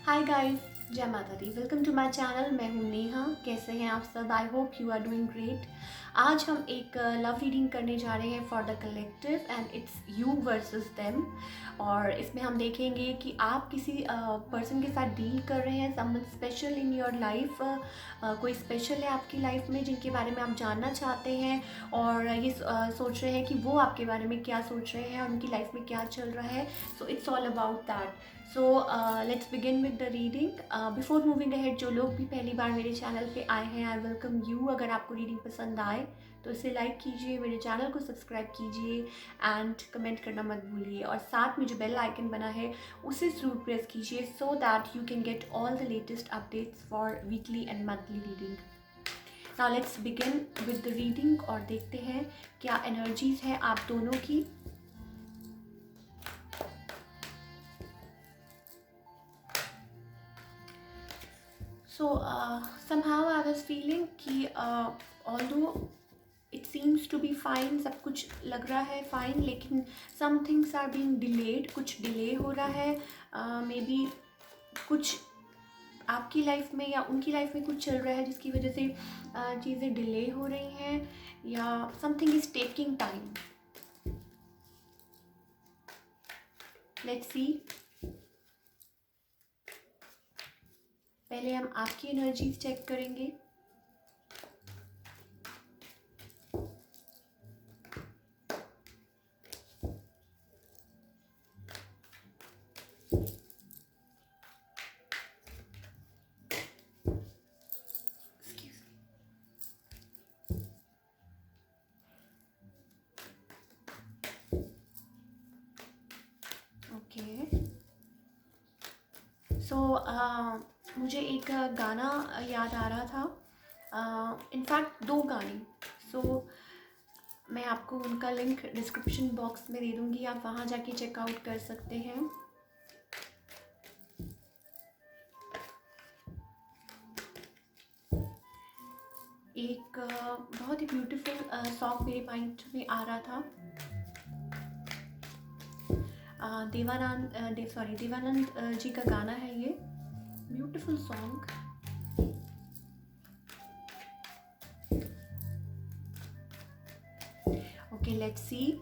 हाय guys, जय माता दी। Welcome to my channel. मैं हूँ नेहा। कैसे हैं आप सब? I hope you are doing great. आज हम एक लव रीडिंग करने जा रहे हैं for the collective and it's you versus them. और इसमें हम देखेंगे कि आप किसी पर्सन के साथ डील कर रहे हैं, someone special in your life. कोई स्पेशल है आपकी लाइफ में जिनके बारे में आप जानना चाहते हैं और ये सोच रहे हैं कि वो आपके बारे में क्या सोच रहे हैं और उनकी लाइफ में क्या चल रहा है। So it's all about that. So let's begin with the reading. Before moving ahead, जो लोग भी पहली बार मेरे चैनल पे आए हैं, आई वेलकम यू। अगर आपको रीडिंग पसंद आए तो इसे लाइक कीजिए, मेरे चैनल को सब्सक्राइब कीजिए एंड कमेंट करना मत भूलिए। और साथ में जो बेल आइकन बना है उसे ज़रूर प्रेस कीजिए so that you can get all the latest updates for weekly and monthly reading. Now let's begin with the reading और देखते हैं क्या एनर्जीज है आप दोनों की। So somehow I was feeling कि although it seems to be fine, सब कुछ लग रहा है fine, लेकिन some things are being delayed, कुछ delay हो रहा है। मे बी कुछ आपकी लाइफ में या उनकी लाइफ में कुछ चल रहा है जिसकी वजह से चीज़ें डिले हो रही हैं या something is taking time. Let's see. पहले हम आपकी एनर्जीज चेक करेंगे। ओके, सो मुझे एक गाना याद आ रहा था, इनफैक्ट दो गाने। सो मैं आपको उनका लिंक डिस्क्रिप्शन बॉक्स में दे दूँगी, आप वहाँ जाके चेकआउट कर सकते हैं। एक बहुत ही ब्यूटीफुल सॉन्ग मेरे माइंड में आ रहा था। देवानंद जी का गाना है ये, beautiful song. Okay, let's see.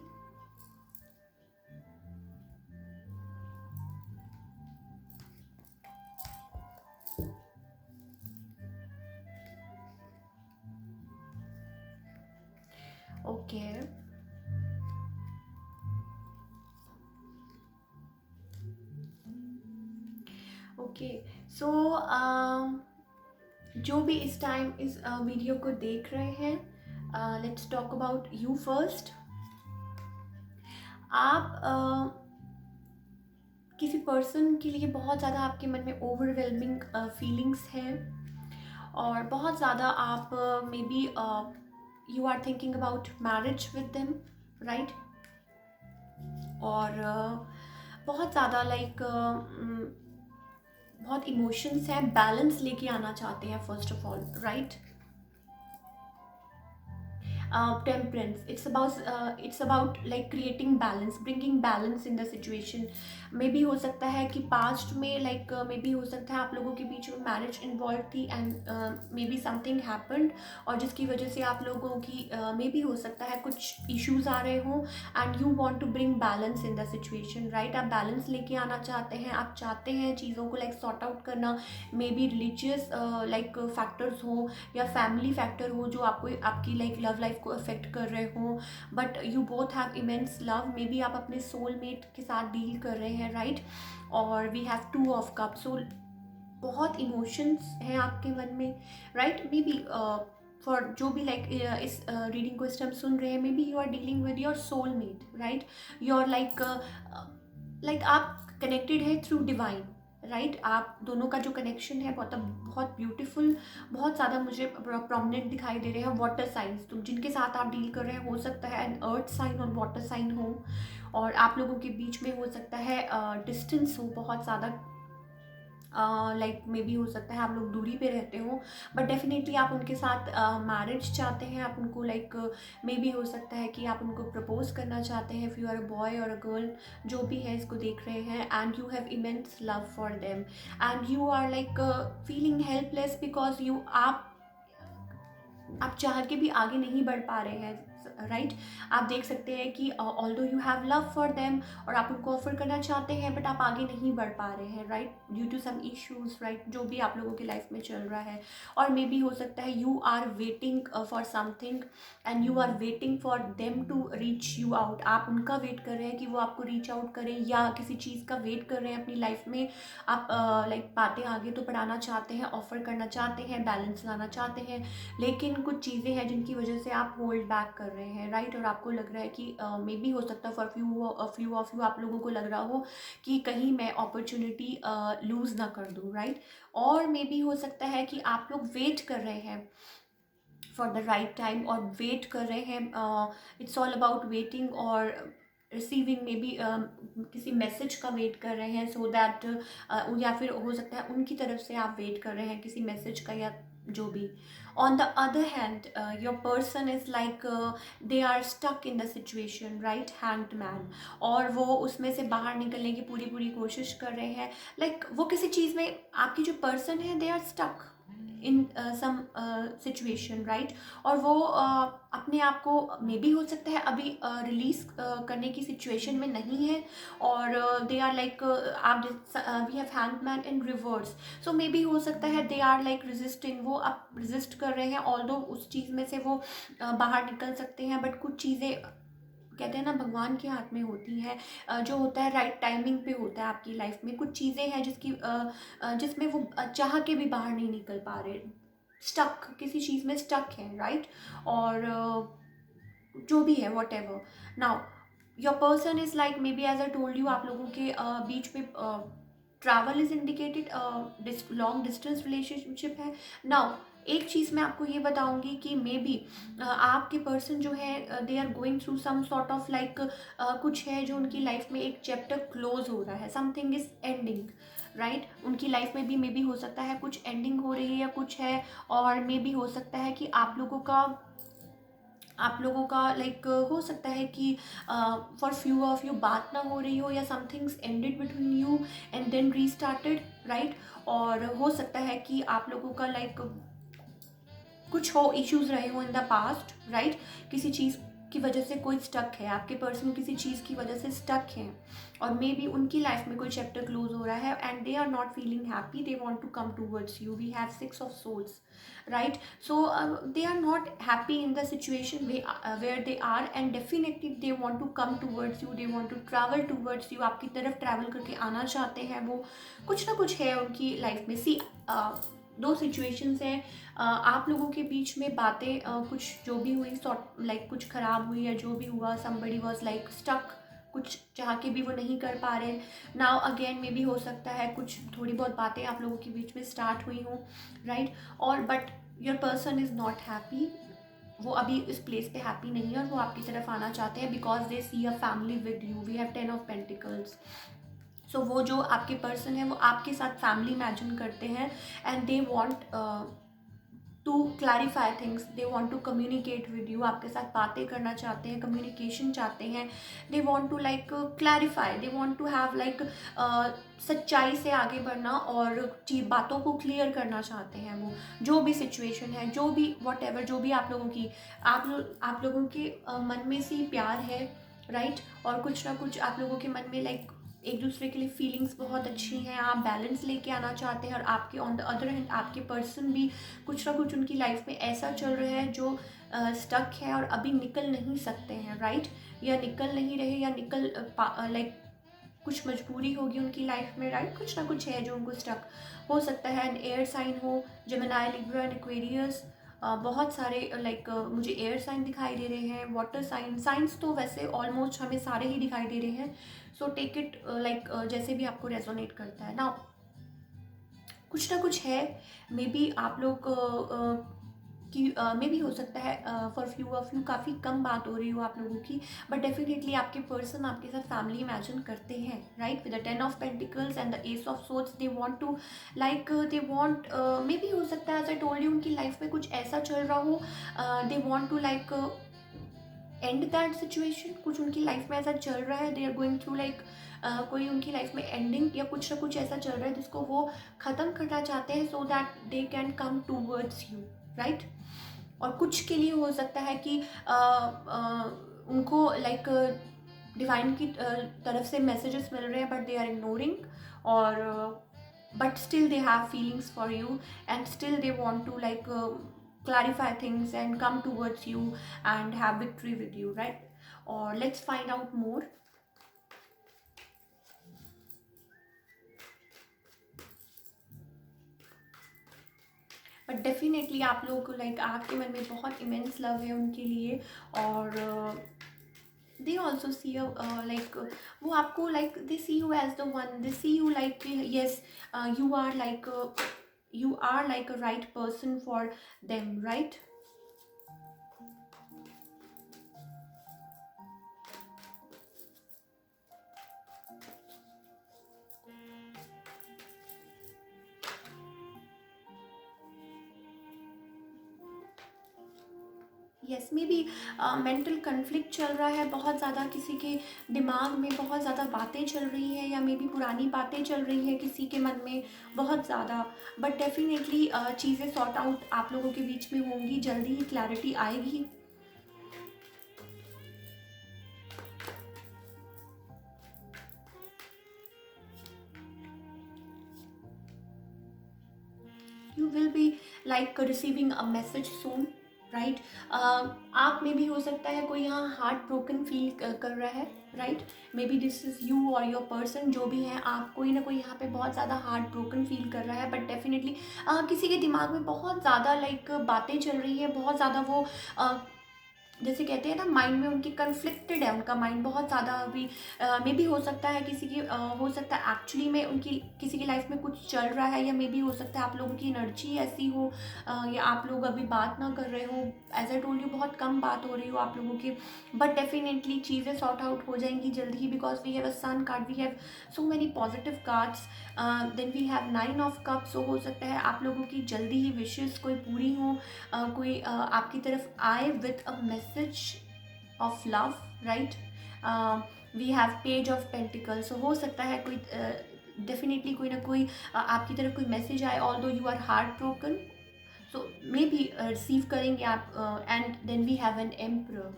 Okay, okay, so जो भी इस टाइम इस वीडियो को देख रहे हैं, let's talk about you first. आप किसी पर्सन के लिए बहुत ज़्यादा आपके मन में ओवरवेलमिंग फीलिंग्स हैं और बहुत ज़्यादा आप maybe you are thinking about marriage with them, right? और बहुत ज़्यादा लाइक बहुत इमोशंस हैं, बैलेंस लेके आना चाहते हैं first of all, right? Temperance, it's about like creating balance, bringing balance in the situation। May be हो सकता है कि पास्ट में लाइक मे बी हो सकता है आप लोगों के बीच में मैरिज इन्वॉल्व थी and may be something happened और जिसकी वजह से आप लोगों की मे बी हो सकता है कुछ इश्यूज आ रहे हों and you want to bring balance in the situation, right? आप बैलेंस लेके आना चाहते हैं, आप चाहते हैं चीज़ों को लाइक सॉर्ट आउट करना। May be religious like factors हो या फैमिली फैक्टर हो जो आपको आपकी लाइक लव लाइफ को अफेक्ट कर रहे हो, but you both have immense love. May be आप अपने सोलमेट के साथ डील कर रहे हैं, राइट? और we have two of cup, so बहुत इमोशंस हैं आपके मन में, राइट? मे बी फॉर जो भी लाइक इस रीडिंग को इस टाइम सुन रहे हैं, maybe you are dealing with your soulmate, right? You are like आप कनेक्टेड है थ्रू डिवाइन, राइट? आप दोनों का जो कनेक्शन है बहुत बहुत ब्यूटीफुल, बहुत ज़्यादा मुझे प्रोमिनेंट दिखाई दे रहे हैं। वाटर साइंस, तो जिनके साथ आप डील कर रहे हैं हो सकता है एन अर्थ साइन और वाटर साइन हो और आप लोगों के बीच में हो सकता है डिस्टेंस हो बहुत ज़्यादा, लाइक मे बी हो सकता है आप लोग दूरी पे रहते हो, बट डेफिनेटली आप उनके साथ मैरिज चाहते हैं, आप उनको लाइक मे बी हो सकता है कि आप उनको प्रपोज करना चाहते हैं, if you are a boy और अ गर्ल जो भी है इसको देख रहे हैं, and you have immense love for them, and you are like feeling helpless because आप चाह के भी आगे नहीं बढ़ पा रहे हैं, राइट। आप देख सकते हैं कि although you have love for them और आप उनको ऑफर करना चाहते हैं, बट आप आगे नहीं बढ़ पा रहे हैं, right, due to some issues, right, जो भी आप लोगों की लाइफ में चल रहा है। और मे बी हो सकता है you are waiting for something and you are waiting for them to reach you out. आप उनका वेट कर रहे हैं कि वो आपको रीच आउट करें, या किसी चीज़ का वेट कर रहे हैं अपनी लाइफ में। आप लाइक बातें आगे तो बढ़ाना चाहते हैं, ऑफर करना चाहते हैं, बैलेंस लाना चाहते हैं, लेकिन कुछ चीज़ें हैं जिनकी वजह से आप होल्ड बैक कर रहे हैं, राइट। और आपको लग रहा है कि मे बी हो सकता है फॉर फ्यू ऑफ यू आप लोगों को लग रहा हो कि कहीं मैं अपॉर्चुनिटी लूज़ ना कर दूँ, राइट। और मे बी हो सकता है कि आप लोग वेट कर रहे हैं फॉर द राइट टाइम, और वेट कर रहे हैं, इट्स ऑल अबाउट वेटिंग, और रिसीविंग मे बी किसी मैसेज का वेट कर रहे हैं, सो दैट या फिर हो सकता है उनकी तरफ से आप वेट कर रहे हैं किसी मैसेज का, या जो भी। On the other hand your person is like they are stuck in the situation, right, hanged man, और वो उसमें से बाहर निकलने की पूरी पूरी कोशिश कर रहे हैं, लाइक वो किसी चीज़ में, आपकी जो पर्सन है they are stuck in some situation, right. और वो अपने आप को मे बी हो सकता है अभी रिलीज करने की सिचुएशन में नहीं है, और दे आर लाइक आप we have hangman in reverse, so maybe हो सकता है दे आर लाइक रेजिस्टिंग, वो आप रेजिस्ट कर रहे हैं, ऑल्दो उस चीज़ में से वो बाहर निकल सकते हैं, बट कुछ चीज़ें कहते हैं ना भगवान के हाथ में होती हैं, जो होता है राइट टाइमिंग पे होता है आपकी लाइफ में। कुछ चीज़ें हैं जिसमें वो चाह के भी बाहर नहीं निकल पा रहे, स्टक किसी चीज़ में स्टक है, राइट। और जो भी है whatever. Now your person is like maybe as I told you, आप लोगों के बीच में travel is indicated, long distance relationship है। नाउ एक चीज़ मैं आपको ये बताऊंगी कि मे बी आपके पर्सन जो है they are going through some sort of like कुछ है जो उनकी लाइफ में एक चैप्टर क्लोज हो रहा है, समथिंग इज एंडिंग, राइट। उनकी लाइफ में भी मे बी हो सकता है कुछ एंडिंग हो रही है या कुछ है, और मे बी हो सकता है कि आप लोगों का लाइक हो सकता है कि फॉर फ्यू ऑफ यू बात ना हो रही हो, या something's ended between you and then restarted, right. और हो सकता है कि आप लोगों का लाइक कुछ हो इश्यूज रहे हो इन द पास्ट, राइट। किसी चीज़ की वजह से कोई स्टक है, आपके पर्सन किसी चीज़ की वजह से स्टक हैं, और मे बी उनकी लाइफ में कोई चैप्टर क्लोज हो रहा है, and they are not feeling happy, they want to come towards you, we have 6 of Swords, right. So they are not happy in the situation where they are, and definitely they want to come towards you, they want to travel towards you, आपकी तरफ travel करके आना चाहते हैं वो। कुछ ना कुछ है उनकी लाइफ में। सी दो सिचुएशंस हैं, आप लोगों के बीच में बातें कुछ जो भी हुई सॉर्ट लाइक कुछ ख़राब हुई, या जो भी हुआ, समबडी वाज लाइक स्टक, कुछ चाह के भी वो नहीं कर पा रहे। नाउ अगेन मे भी हो सकता है कुछ थोड़ी बहुत बातें आप लोगों के बीच में स्टार्ट हुई हों, राइट। और but your person is not happy, वो अभी इस प्लेस पे हैप्पी नहीं है, और वो आपकी तरफ आना चाहते हैं because they see a family with you, we have 10 of Pentacles। So वो जो आपके पर्सन है वो आपके साथ फैमिली इमेजिन करते हैं, and they want to clarify things, they want to communicate with you, आपके साथ बातें करना चाहते हैं, कम्युनिकेशन चाहते हैं, they want to like clarify, they want to have like सच्चाई से आगे बढ़ना, और बातों को क्लियर करना चाहते हैं वो, जो भी सिचुएशन है, जो भी वॉट एवर, जो भी आप लोगों की आप लोगों के मन में से प्यार है, राइट। और कुछ ना कुछ आप लोगों के मन में लाइक एक दूसरे के लिए फीलिंग्स बहुत अच्छी हैं, आप बैलेंस लेके आना चाहते हैं, और आपके ऑन द अदर हैंड आपके पर्सन भी कुछ ना कुछ उनकी लाइफ में ऐसा चल रहा है जो स्टक है और अभी निकल नहीं सकते हैं, राइट। या निकल नहीं रहे, या निकल लाइक कुछ मजबूरी होगी उनकी लाइफ में, राइट। कुछ ना कुछ है जो उनको स्टक हो सकता है। एंड एयर साइन हो, जेमिनी, लिब्रा एंड एक्वेरियस, बहुत सारे लाइक मुझे एयर साइन दिखाई दे रहे हैं, वाटर साइंस तो वैसे ऑलमोस्ट हमें सारे ही दिखाई दे रहे हैं, सो टेक इट लाइक जैसे भी आपको रेजोनेट करता है ना। कुछ ना कुछ है, मे बी आप लोग कि मे भी हो सकता है फॉर फ्यू ऑफ यू काफ़ी कम बात हो रही हो आप लोगों की, बट डेफिनेटली आपके पर्सन आपके साथ फैमिली इमेजिन करते हैं, right. With the 10 of pentacles and the ace of swords, they want to like they want, मे भी हो सकता है एज आई टोल्ड यू उनकी लाइफ में कुछ ऐसा चल रहा हो, they want to like end that situation. कुछ उनकी लाइफ में ऐसा चल रहा है, they are going through like कोई उनकी लाइफ में एंडिंग या कुछ ना कुछ ऐसा चल रहा है जिसको वो ख़त्म करना चाहते हैं, so that they can come towards you, right. और कुछ के लिए हो सकता है कि उनको लाइक डिवाइन की तरफ से मैसेजेस मिल रहे हैं, बट दे आर इग्नोरिंग, और but still they have feelings for you, and still they want to like clarify things and come towards you and have victory with you, right? Or let's find out more. But definitely आप लोगों को like आपके मन में बहुत immense love है उनके लिए, और दे ऑल्सो सी लाइक वो आपको like they see you as the one, they see you like yes you are like you are like a right person for them, right? Yes, maybe mental conflict चल रहा है बहुत ज़्यादा, किसी के दिमाग में बहुत ज़्यादा बातें चल रही है, या मे बी पुरानी बातें चल रही है किसी के मन में बहुत ज़्यादा, बट डेफिनेटली चीज़ें सॉर्ट आउट आप लोगों के बीच में होंगी, जल्दी ही क्लैरिटी आएगी। You will be like receiving a message soon, right. आप में भी हो सकता है कोई यहाँ हार्ट ब्रोकन फील कर रहा है, right. May be this is you और योर पर्सन, जो भी है आप कोई ना कोई यहाँ पे बहुत ज़्यादा हार्ट ब्रोकन फील कर रहा है, बट डेफिनेटली किसी के दिमाग में बहुत ज़्यादा लाइक बातें चल रही है, बहुत ज़्यादा वो जैसे कहते हैं ना, माइंड में उनकी कन्फ्लिक्टेड है, उनका माइंड बहुत ज़्यादा अभी मे भी हो सकता है किसी की हो सकता है एक्चुअली में उनकी किसी की लाइफ में कुछ चल रहा है, या मे भी हो सकता है आप लोगों की एनर्जी ऐसी हो, या आप लोग अभी बात ना कर रहे हो, एज आई टोल्ड यू बहुत कम बात हो रही हो आप लोगों की, बट डेफिनेटली चीज़ें सॉर्ट आउट हो जाएंगी जल्दी ही, because we have a sun card, we have so many positive cards, then we have 9 of cups. So हो सकता है आप लोगों की जल्दी ही विशेष कोई पूरी हो, कोई आपकी तरफ आए with a message of love, right. We have page of pentacle, so हो सकता है कोई डेफिनेटली कोई ना कोई आपकी तरफ कोई मैसेज आए, although you are heart broken, so maybe receive करेंगे आप, and then we have an emperor,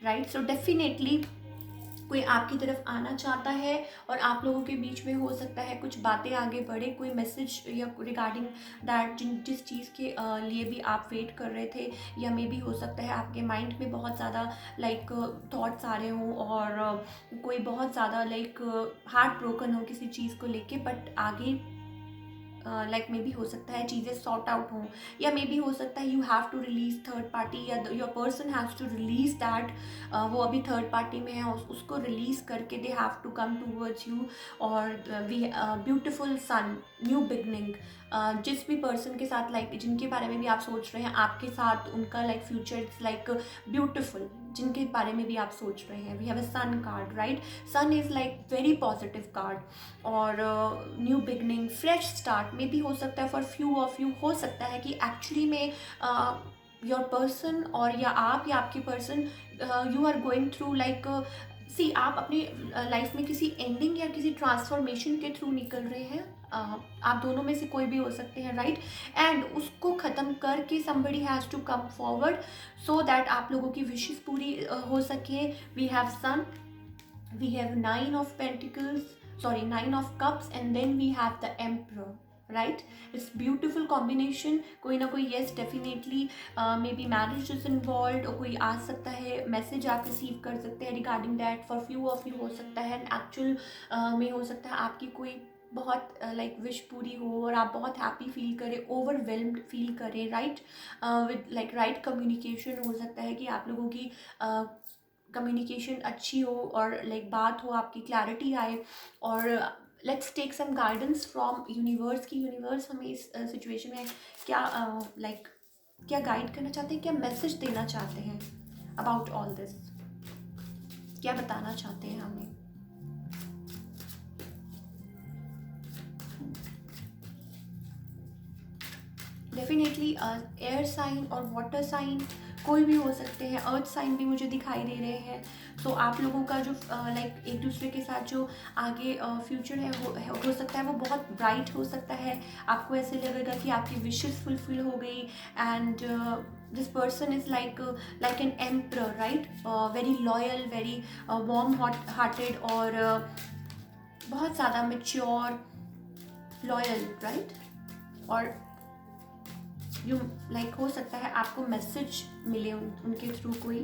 right. So definitely कोई आपकी तरफ आना चाहता है, और आप लोगों के बीच में हो सकता है कुछ बातें आगे बढ़े, कोई मैसेज या रिगार्डिंग दैट जिस चीज़ के लिए भी आप वेट कर रहे थे, या मे भी हो सकता है आपके माइंड में बहुत ज़्यादा लाइक थॉट्स आ रहे हों, और कोई बहुत ज़्यादा लाइक हार्ट ब्रोकन हो किसी चीज़ को लेके, बट आगे लाइक मे भी हो सकता है चीज़ें सॉर्ट आउट हों, या मे भी हो सकता है you have to release third party, या your person has to release that, वो अभी थर्ड पार्टी में है, उसको रिलीज करके they have to come towards you, और we beautiful sun, new beginning, जिस भी पर्सन के साथ लाइक जिनके बारे में भी आप सोच रहे हैं आपके साथ उनका like future it's like beautiful, जिनके बारे में भी आप सोच रहे हैं, we have a sun card, right. Sun is like very positive card, और न्यू बिगनिंग, फ्रेश स्टार्ट में भी हो सकता है फॉर फ्यू ऑफ यू, हो सकता है कि एक्चुअली में योर पर्सन और या आप या आपकी person you are going through like see, आप अपनी लाइफ में किसी एंडिंग या किसी ट्रांसफॉर्मेशन के थ्रू निकल रहे हैं, आप दोनों में से कोई भी हो सकते हैं, राइट। एंड उसको ख़त्म करके somebody has to come forward, so that आप लोगों की विशेस पूरी हो सके। We have sun, we have 9 of pentacles, sorry, 9 of cups, and then we have the emperor, right? It's beautiful combination. कोई ना कोई yes definitely maybe marriage is involved, और कोई आ सकता है मैसेज आप रिसीव कर सकते हैं regarding that, for few of you हो सकता है एक्चुअल में हो सकता है आपकी कोई बहुत लाइक विश पूरी हो, और आप बहुत हैप्पी फील करें, ओवरवेलम्ड फील करें, right. With like right communication, हो सकता है कि आप लोगों की कम्युनिकेशन अच्छी हो, और लाइक बात हो आपकी, क्लैरिटी आए, और let's take some guidance from universe की यूनिवर्स हमें इस सिचुएशन में क्या लाइक क्या गाइड करना चाहते हैं, क्या मैसेज देना चाहते हैं अबाउट ऑल दिस, क्या बताना चाहते हैं हमें? डेफिनेटली एयर साइन और वाटर साइन कोई भी हो सकते हैं, अर्थ साइन भी मुझे दिखाई दे रहे हैं। सो आप लोगों का जो लाइक एक दूसरे के साथ जो आगे फ्यूचर है हो सकता है वो बहुत ब्राइट हो सकता है। आपको ऐसे लगेगा कि आपकी विशेस फुलफिल हो गई, and this person is like an emperor, right? Very loyal, very warm hearted, और बहुत ज़्यादा मेच्योर, लॉयल, राइट? और यू लाइक हो सकता है आपको मैसेज मिले उनके थ्रू कोई,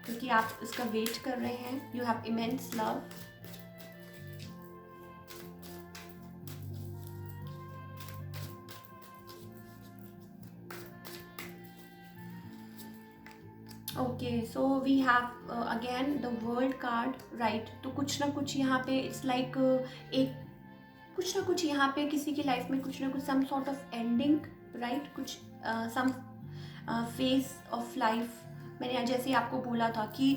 क्योंकि आप इसका वेट कर रहे हैं। You have immense love. Okay, so we have again the world card, right? तो कुछ ना कुछ यहाँ पे इट्स लाइक एक कुछ ना कुछ यहाँ पे किसी की लाइफ में कुछ ना कुछ some sort of ending, right? कुछ सम फेज ऑफ लाइफ, मैंने जैसे आपको बोला था कि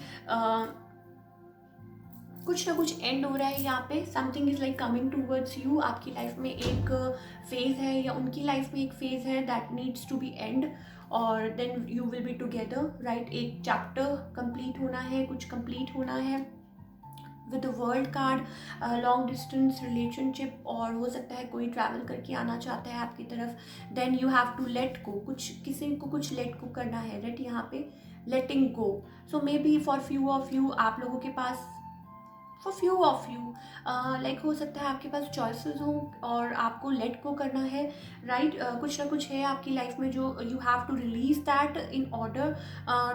कुछ ना कुछ एंड हो रहा है यहाँ पे। Something is like coming towards you. आपकी लाइफ में एक फेज है या उनकी लाइफ में एक फेज है that needs to be end, और then you will be together, right? एक चैप्टर कंप्लीट होना है, कुछ कंप्लीट होना है with the world card. Long distance relationship, और हो सकता है कोई ट्रैवल करके आना चाहता है आपकी तरफ। Then you have to let go, कुछ किसी को कुछ लेट गो करना है, राइट? यहाँ पे letting go. So maybe for few of you, आप लोगों के पास, for few of you like हो सकता है आपके पास चॉइसेस हों और आपको लेट गो करना है, राइट? कुछ ना कुछ है आपकी लाइफ में जो you have to release that in order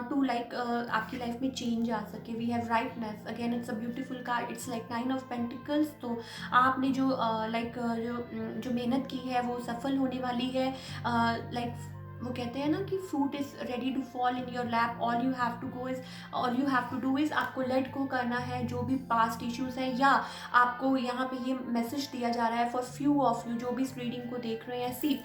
to like आपकी लाइफ में चेंज आ सके। We have rightness, again it's a beautiful card, it's like 9 of pentacles. तो आपने जो जो मेहनत की है वो सफल होने वाली है। लाइक वो कहते हैं ना कि fruit is ready to fall in your lap, all you have to do is आपको लेट गो करना है जो भी पास्ट इश्यूज हैं। या आपको यहाँ पे ये मैसेज दिया जा रहा है फॉर फ्यू ऑफ यू जो भी इस रीडिंग को देख रहे हैं। सी,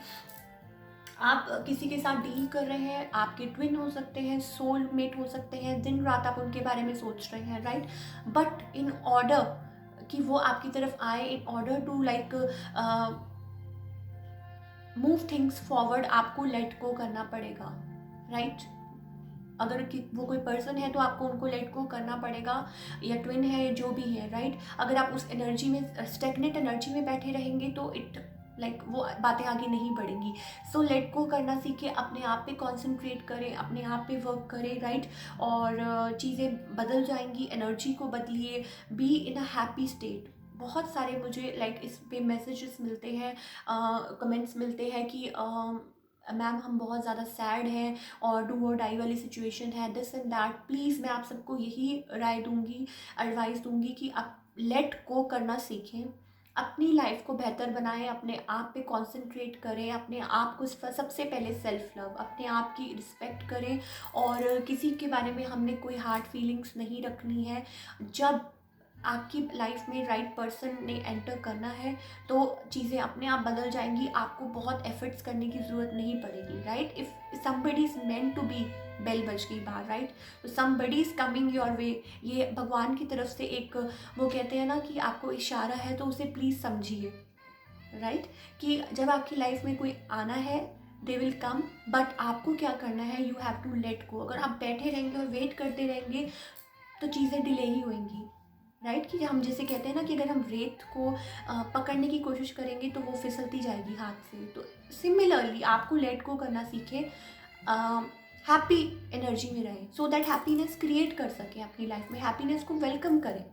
आप किसी के साथ डील कर रहे हैं, आपके ट्विन हो सकते हैं, सोलमेट हो सकते हैं, दिन रात आप उनके बारे में सोच रहे हैं, राइट? बट इन ऑर्डर कि वो आपकी तरफ आए, in order to like move things forward, आपको लेट गो करना पड़ेगा, राइट? अगर वो कोई पर्सन है तो आपको उनको लेट गो करना पड़ेगा, या ट्विन है, जो भी है, राइट? अगर आप उस एनर्जी में, स्टेगनेट एनर्जी में बैठे रहेंगे तो इट लाइक वो बातें आगे नहीं बढ़ेंगी। सो लेट गो करना सीखे, अपने आप पे कॉन्सेंट्रेट करें, अपने आप पे वर्क करें, राइट? और चीज़ें बदल जाएंगी, एनर्जी को बदलिए, B in a happy state. बहुत सारे मुझे लाइक इस पे मैसेजेस मिलते हैं, कमेंट्स मिलते हैं कि मैम हम बहुत ज़्यादा सैड हैं और डू और डाई वाली सिचुएशन है, दिस एंड दैट। प्लीज़ मैं आप सबको यही राय दूंगी, एडवाइस दूंगी कि आप लेट गो करना सीखें, अपनी लाइफ को बेहतर बनाएं, अपने आप पे कंसंट्रेट करें, अपने आप को सबसे पहले सेल्फ लव, अपने आप की रिस्पेक्ट करें, और किसी के बारे में हमने कोई हार्ड फीलिंग्स नहीं रखनी है। जब आपकी लाइफ में राइट पर्सन ने एंटर करना है तो चीज़ें अपने आप बदल जाएंगी, आपको बहुत एफर्ट्स करने की ज़रूरत नहीं पड़ेगी, right? If somebody is meant to be, bell बज गई बाहर, राइट? तो somebody is coming your way, ये भगवान की तरफ से एक, वो कहते हैं ना कि आपको इशारा है, तो उसे प्लीज़ समझिए, राइट? कि जब आपकी लाइफ में कोई आना है, दे विल कम, बट आपको क्या करना है, you have to let go. अगर आप बैठे रहेंगे और वेट करते रहेंगे तो चीज़ें डिले ही होंगी, राइट? कि हम जैसे कहते हैं ना कि अगर हम रेत को पकड़ने की कोशिश करेंगे तो वो फिसलती जाएगी हाथ से। तो सिमिलरली आपको लेट गो करना सीखें, हैप्पी एनर्जी में रहें, सो दैट हैप्पीनेस क्रिएट कर सकें अपनी लाइफ में, हैप्पीनेस को वेलकम करें।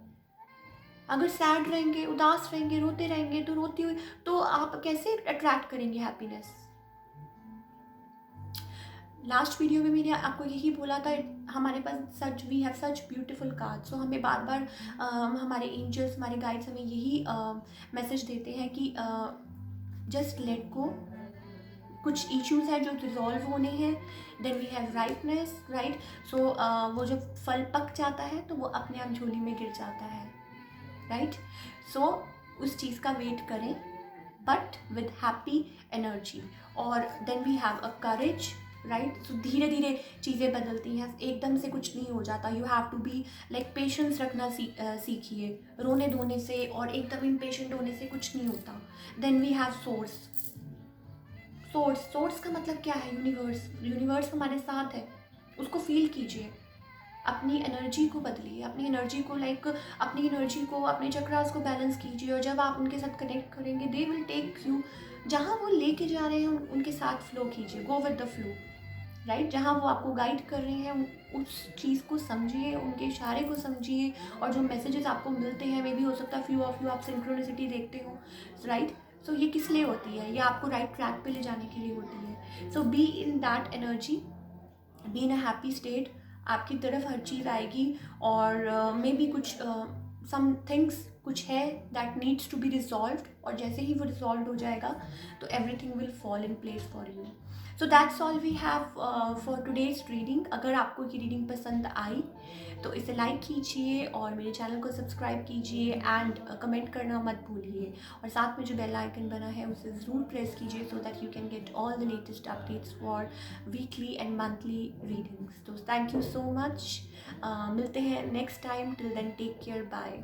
अगर सैड रहेंगे, उदास रहेंगे, रोते रहेंगे, तो रोती हुई तो आप कैसे अट्रैक्ट करेंगे हैप्पीनेस? लास्ट वीडियो में मैंने आपको यही बोला था, हमारे पास we have such beautiful cards. So हमें बार बार हमारे एंजल्स, हमारे गाइड्स हमें यही मैसेज देते हैं कि जस्ट लेट गो। कुछ इश्यूज हैं जो रिजॉल्व होने हैं, then we have rightness, right? So वो जब फल पक जाता है तो वो अपने आप झोली में गिर जाता है, राइट? सो उस चीज़ का वेट करें, बट विद हैप्पी एनर्जी। और then we have a courage, right. So धीरे धीरे चीज़ें बदलती हैं, एकदम से कुछ नहीं हो जाता। You have to be like patience रखना सीखिए। रोने धोने से और एकदम इम्पेशेंट होने से कुछ नहीं होता। Then we have source. Source का मतलब क्या है? यूनिवर्स। यूनिवर्स हमारे साथ है, उसको फील कीजिए। अपनी एनर्जी को बदलिए, अपनी एनर्जी को अपनी एनर्जी को, अपने चक्रास को बैलेंस कीजिए। और जब आप उनके साथ कनेक्ट करेंगे, दे विल टेक यू जहाँ वो लेके जा रहे हैं, उनके साथ फ्लो कीजिए, go with the flow, right. जहाँ वो आपको गाइड कर रहे हैं उस चीज़ को समझिए, उनके इशारे को समझिए। और जो मैसेजेस आपको मिलते हैं, मे भी हो सकता है फ्यू ऑफ यू आप सिंक्रोनिसिटी देखते हो, राइट। सो ये किस लिए होती है? ये आपको राइट ट्रैक पे ले जाने के लिए होती है। So be in that energy, be in a happy state. आपकी तरफ हर चीज़ आएगी। और मे बी कुछ सम थिंग्स कुछ है that needs to be resolve, और जैसे ही वो रिजॉल्व हो जाएगा तो everything will fall in place for you. So that's all we have for today's reading. अगर आपको ये रीडिंग पसंद आई तो इसे लाइक कीजिए और मेरे चैनल को सब्सक्राइब कीजिए एंड कमेंट करना मत भूलिए। और साथ में जो बेल आइकन बना है उसे ज़रूर प्रेस कीजिए, so that you can get all the latest updates for weekly and monthly readings. तो थैंक यू सो मच। मिलते हैं next time. Till then take care, bye.